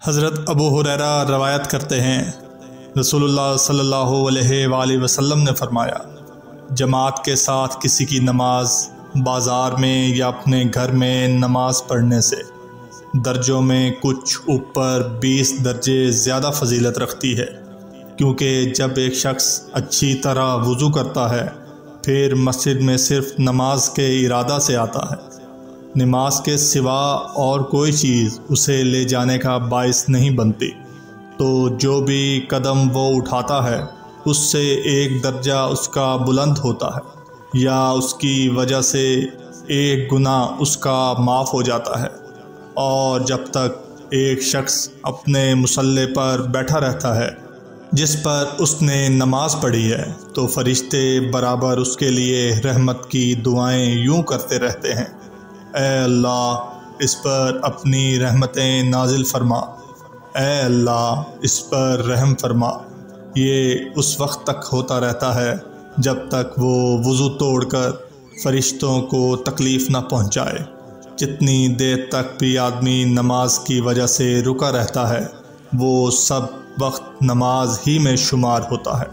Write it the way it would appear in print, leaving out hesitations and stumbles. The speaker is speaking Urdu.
حضرت ابو ہریرہ روایت کرتے ہیں، رسول اللہ صلی اللہ علیہ وآلہ وسلم نے فرمایا، جماعت کے ساتھ کسی کی نماز بازار میں یا اپنے گھر میں نماز پڑھنے سے درجوں میں کچھ اوپر 20 درجے زیادہ فضیلت رکھتی ہے، کیونکہ جب ایک شخص اچھی طرح وضو کرتا ہے پھر مسجد میں صرف نماز کے ارادہ سے آتا ہے، نماز کے سوا اور کوئی چیز اسے لے جانے کا باعث نہیں بنتی، تو جو بھی قدم وہ اٹھاتا ہے اس سے ایک درجہ اس کا بلند ہوتا ہے، یا اس کی وجہ سے ایک گناہ اس کا معاف ہو جاتا ہے۔ اور جب تک ایک شخص اپنے مصلی پر بیٹھا رہتا ہے جس پر اس نے نماز پڑھی ہے تو فرشتے برابر اس کے لیے رحمت کی دعائیں یوں کرتے رہتے ہیں، اے اللہ اس پر اپنی رحمتیں نازل فرما، اے اللہ اس پر رحم فرما۔ یہ اس وقت تک ہوتا رہتا ہے جب تک وہ وضو توڑ کر فرشتوں کو تکلیف نہ پہنچائے۔ جتنی دیر تک بھی آدمی نماز کی وجہ سے رکا رہتا ہے وہ سب وقت نماز ہی میں شمار ہوتا ہے۔